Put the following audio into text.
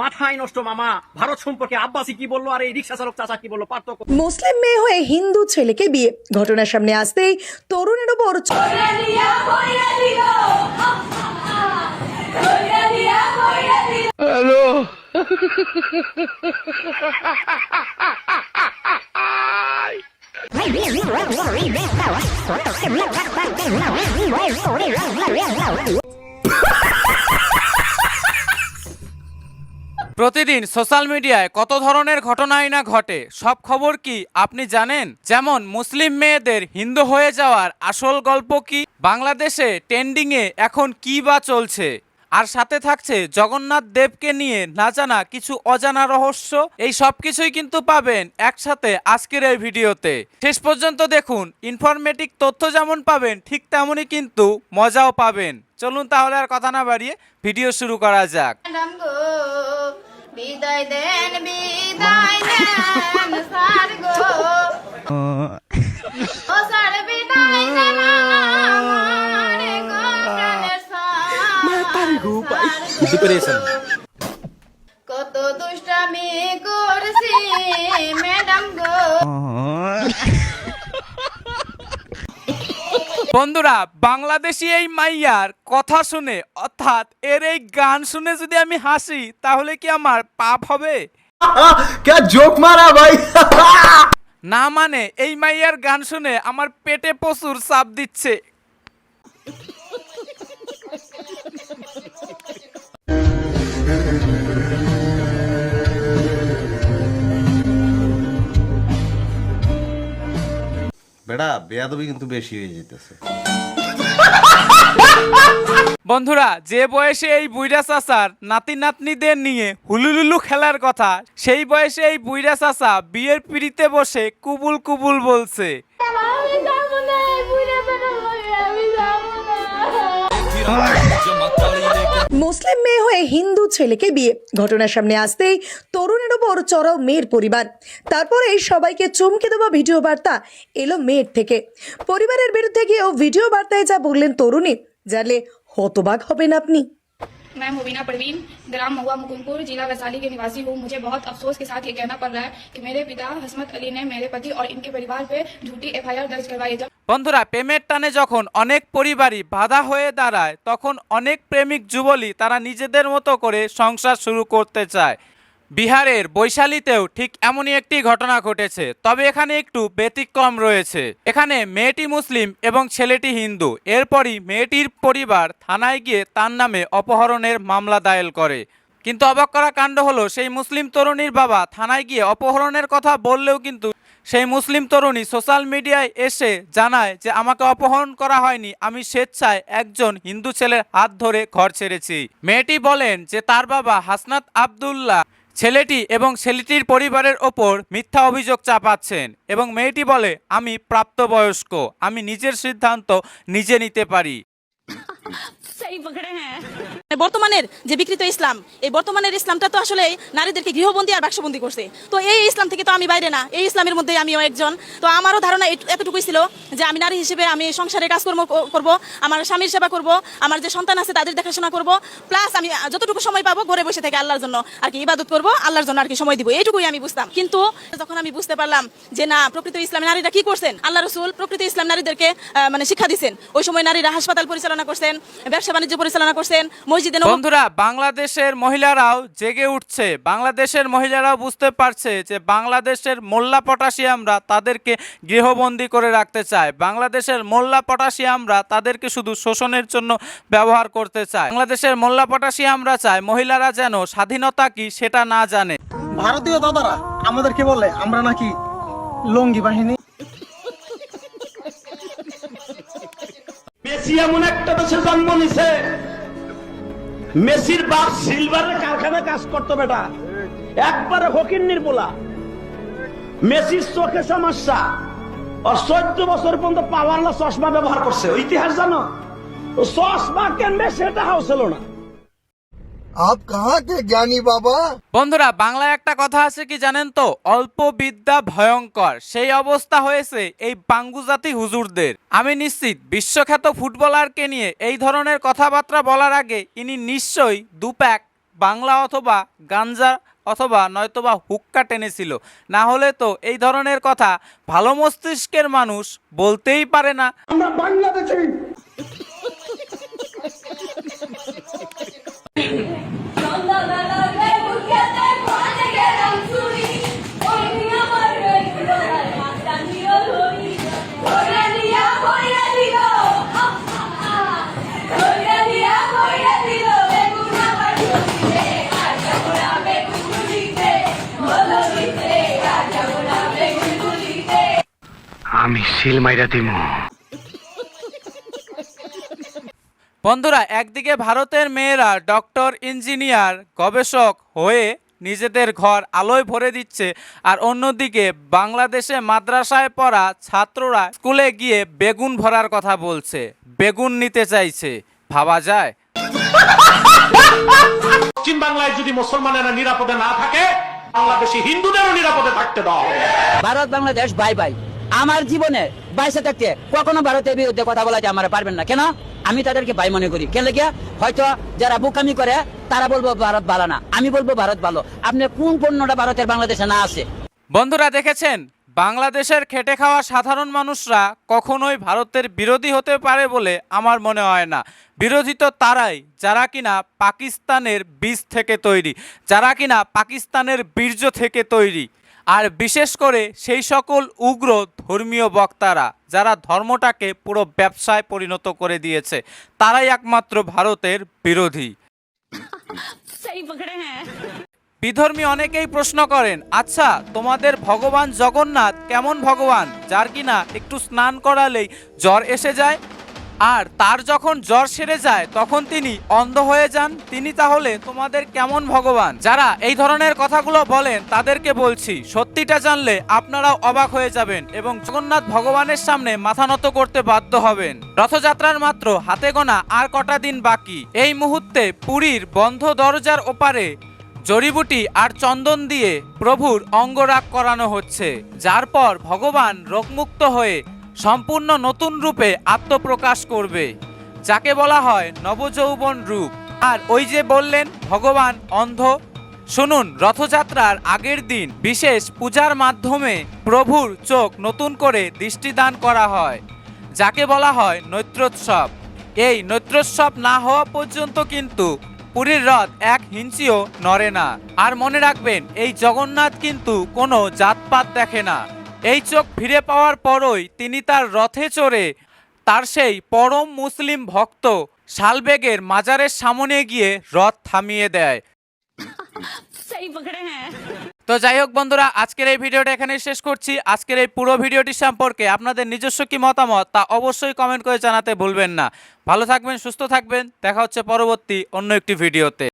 মাথায় নষ্ট মামা, ভারত সম্পর্কে আব্বাসি কি বললো আর এই রিক্সা চালক চাচা কি বললো পার্থক্য। মুসলিম মেয়ে হয়ে হিন্দু ছেলেকে বিয়ে, ঘটনার সামনে আসতেই তরুণের উপর প্রতিদিন সোশ্যাল মিডিয়ায় কত ধরনের ঘটনাই না ঘটে, সব খবর কি আপনি জানেন? যেমন মুসলিম মেয়েদের হিন্দু হয়ে যাওয়ার আসল গল্প কি, বাংলাদেশে ট্রেন্ডিংয়ে এখন কি বা চলছে, আর সাথে থাকছে জগন্নাথ দেবকে নিয়ে না জানা কিছু অজানা রহস্য। এই সব কিছুই কিন্তু পাবেন একসাথে আজকের এই ভিডিওতে। শেষ পর্যন্ত দেখুন, ইনফরমেটিভ তথ্য যেমন পাবেন ঠিক তেমনই কিন্তু মজাও পাবেন। চলুন তাহলে আর কথা না বাড়িয়ে ভিডিও শুরু করা যাক। বিদায় দেন বিদায় দেন সার গো ও সার বিদায় দেন আমারে গো প্রাণের সার কত দুষ্টামি করছি ম্যাডাম গো। বন্ধুরা, বাংলাদেশি এই মাইয়ার কথা শুনে অর্থাৎ এর এই গান শুনে যদি আমি হাসি তাহলে কি আমার পাপ হবে? क्या जोक मारा भाई। না মানে এই মাইয়ার গান শুনে আমার পেটে প্রচুর চাপ দিচ্ছে। বেটা বেয়াদবি কিন্তু বেশি হয়ে যেতেছে। বন্ধুরা, যে বয়সে এই বুইড়া চাচার নাতি নাতনিদের নিয়ে হুলুলুলু খেলার কথা, সেই বয়সে এই বুইড়া চাচা বিয়ের পিড়িতে বসে কুবুল কুবুল বলছে। আমি যাবো না, বুড়া বেটা আমি যাবো না। মুসলিম মেয়ে হয়ে হিন্দু ছেলেকে বিয়ে, ঘটনার সামনে আসতেই তরুণের উপর চড়াও মেয়ের পরিবার। তারপরে সবাইকে চমকে দেওয়া ভিডিও বার্তা এলো মেয়ের থেকে। পরিবারের বিরুদ্ধে গিয়েও ভিডিও বার্তায় যা বললেন তরুণী, জানলে হতবাক হবেন আপনি। मैं मुबीना परवीन, ग्राम महुआ मुकुंदपुर, जिला वैशाली के निवासी हूँ। मुझे बहुत अफसोस के साथ ये कहना पड़ रहा है कि मेरे पिता हसमत अली ने मेरे पति और इनके परिवार पे झूठी एफआईआर दर्ज करवाई। বন্ধুরা, প্রেমের টানে যখন অনেক পরিবারই বাধা হয়ে দাঁড়ায়, তখন অনেক প্রেমিক যুবলী তারা নিজেদের মতো করে সংসার শুরু করতে চায়। বিহারের বৈশালীতেও ঠিক এমনই একটি ঘটনা ঘটেছে, তবে এখানে একটু ব্যতিক্রম রয়েছে। এখানে মেয়েটি মুসলিম এবং ছেলেটি হিন্দু। এরপরই মেয়েটির পরিবার থানায় গিয়ে তার নামে অপহরণের মামলা দায়ের করে। কিন্তু অবাক করা কাণ্ড হলো, সেই মুসলিম তরুণীর বাবা থানায় গিয়ে অপহরণের কথা বললেও কিন্তু সেই মুসলিম তরুণী সোশ্যাল মিডিয়ায় এসে জানায় যে আমাকে অপহরণ করা হয়নি, আমি স্বেচ্ছায় একজন হিন্দু ছেলের হাত ধরে ঘর ছেড়েছি। মেয়েটি বলেন যে তার বাবা হাসনাত আবদুল্লাহ ছেলেটি এবং ছেলেটির পরিবারের ওপর মিথ্যা অভিযোগ চাপাচ্ছেন, এবং মেয়েটি বলে আমি প্রাপ্তবয়স্ক, আমি নিজের সিদ্ধান্ত নিজে নিতে পারি। বর্তমানের যে বিকৃত ইসলাম, এই বর্তমানের ইসলামটা তো আসলে নারীদেরকে গৃহবন্দী আর বাক্সবন্দী করছে। তো এই ইসলাম থেকে তো আমি বাইরে না, এই ইসলামের মধ্যে আমিও একজন। তো আমারও ধারণা এতটুকুই ছিল যে আমি নারী হিসেবে আমি সংসারে কাজকর্ম করব, আমার স্বামীর সেবা করব, আমার যে সন্তান আছে তাদের দেখাশোনা করব, প্লাস আমি যতটুকু সময় পাবো ঘরে বসে থেকে আল্লাহর জন্য আর কি ইবাদত করব, আল্লাহর জন্য আর কি সময় দিব, এইটুকুই আমি বুঝতাম। কিন্তু যখন আমি বুঝতে পারলাম যে না, প্রকৃত ইসলামী নারীরা কি করছেন, আল্লাহ রসুল প্রকৃত ইসলাম নারীদেরকে মানে শিক্ষা দিচ্ছেন। ওই সময় নারীরা হাসপাতাল পরিচালনা করছেন, ব্যবসা বাণিজ্য পরিচালনা করছেন, মসজিদে। বন্ধুরা, বাংলাদেশের মহিলারাও জেগে উঠছে। বাংলাদেশের মহিলারাও বুঝতে পারছে যে বাংলাদেশের মোল্লা পটাশিয়ামরা তাদেরকে গৃহবন্দী করে রাখতে চায়। বাংলাদেশের মোল্লা পটাশিয়ামরা তাদেরকে শুধু শোষণের জন্য ব্যবহার করতে চায়। বাংলাদেশের মোল্লা পটাশিয়ামরা চায় মহিলারা যেন স্বাধীনতা কি সেটা না জানে। ভারতীয় দাদারা আমাদেরকে বলে আমরা নাকি লঙ্গি বাহিনী। মেসি এমন একটা দেশে জন্ম নিছে, মেসির বাপ সিলভারের কারখানায় কাজ করতো বেটা, একবারে ফকিন্নির পোলা। মেসির চোখে সমস্যা, আর 14 বছর পর্যন্ত পাওয়ারলা চশমা ব্যবহার করছে। ইতিহাস জানো? চশমা কেনবে সেটা হচ্ছিল না। আপ কাহা কে জ্ঞানী বাবা। বন্ধুরা, বাংলায় একটা কথা আছে কি জানেন তো, অল্প বিদ্যা ভয়ঙ্কর। সেই অবস্থা হয়েছে এই বাঙ্গুজাতি হুজুরদের। আমি নিশ্চিত বিশ্বখ্যাত ফুটবলারকে নিয়ে এই ধরনের কথাবার্তা বলার আগে ইনি নিশ্চয়ই 2 প্যাক বাংলা অথবা গাঞ্জা অথবা নয়তোবা হুক্কা টেনেছিল, না হলে তো এই ধরনের কথা ভালো মস্তিষ্কের মানুষ বলতেই পারে না। আমরা বাংলাদেশি। আমি সিল মাইরা দিমু। বন্ধুরা, একদিকে ভারতের মেয়েরা ডক্টর, ইঞ্জিনিয়ার, গবেষক হয়ে নিজেদের ঘর আলোয় ভরে দিচ্ছে, আর অন্যদিকে বাংলাদেশে মাদ্রাসায় পড়া ছাত্ররা স্কুলে গিয়ে বেগুন ভরার কথা বলছে, বেগুন নিতে চাইছে। ভাবা যায়? পশ্চিম বাংলায় যদি মুসলমানেরা নিরাপদে না থাকে, বাংলাদেশি হিন্দুদেরও নিরাপদে থাকতে দাও। Bharat Bangladesh bye bye. আমার জীবনে বাইসে থাকতে কখনো ভারতের বিরুদ্ধে কথা বলাতে আমার পারবেন না। কেন? আমি তাদেরকে ভাই মনে করি। কেন লেগে? হয়তো যারা বোকামি করে তারা বলবো ভারত ভালো না, আমি বলবো ভারত ভালো। আপনি কোন পণ্যটা ভারতের বাংলাদেশে না আছে? বন্ধুরা, দেখেছেন বাংলাদেশের খেটে খাওয়া সাধারণ মানুষরা কখনোই ভারতের বিরোধী হতে পারে বলে আমার মনে হয় না। বিরোধী তো তারাই যারা কিনা পাকিস্তানের বীজ থেকে তৈরি, যারা কিনা পাকিস্তানের বীর্য থেকে তৈরি, আর বিশেষ করে সেই সকল উগ্র ধর্মীয় বক্তারা যারা ধর্মটাকে পুরো ব্যবসায় পরিণত করে দিয়েছে, তারাই একমাত্র ভারতের বিরোধী। বিধর্মী অনেকেই প্রশ্ন করেন, আচ্ছা তোমাদের ভগবান জগন্নাথ কেমন ভগবান, যার কিনা একটু স্নান করালেই জ্বর এসে যায়, আর তার যখন জ্বর সেরে যায় তখন তিনি অন্ধ হয়ে যান, তিনি তাহলে তোমাদের কেমন ভগবান? যারা এই ধরনের কথাগুলো বলেন তাদেরকে বলছি, সত্যিটা জানলে আপনারাও অবাক হয়ে যাবেন এবং জগন্নাথ ভগবানের সামনে মাথা নত করতে বাধ্য হবেন। রথযাত্রার মাত্র হাতে গোনা আর কটা দিন বাকি। এই মুহূর্তে পুরীর বন্ধ দরজার ওপারে জড়িবুটি আর চন্দন দিয়ে প্রভুর অঙ্গরাগ করানো হচ্ছে, যার পর ভগবান রোগমুক্ত হয়ে সম্পূর্ণ নতুন রূপে আত্মপ্রকাশ করবে, যাকে বলা হয় নবযৌবন রূপ। আর ওই যে বললেন ভগবান অন্ধ, শুনুন, রথযাত্রার আগের দিন বিশেষ পূজার মাধ্যমে প্রভুর চোখ নতুন করে দৃষ্টিদান করা হয়, যাকে বলা হয় নৈত্রোৎসব। এই নৈত্রোৎসব না হওয়া পর্যন্ত কিন্তু পুরীর রথ এক ইঞ্চিও নড়ে না। আর মনে রাখবেন, এই জগন্নাথ কিন্তু কোনো জাতপাত দেখে না। এই চোখ ফিরে পাওয়ার পরই তিনি তার রথে চড়ে তার সেই পরম মুসলিম ভক্ত শালবেগের মাজারের সামনে গিয়ে রথ থামিয়ে দেয়। তো যাই হোক বন্ধুরা, আজকের এই ভিডিওটা এখানেই শেষ করছি। আজকের এই পুরো ভিডিওটি সম্পর্কে আপনাদের নিজস্ব কি মতামত তা অবশ্যই কমেন্ট করে জানাতে ভুলবেন না। ভালো থাকবেন, সুস্থ থাকবেন, দেখা হচ্ছে পরবর্তী অন্য একটি ভিডিওতে।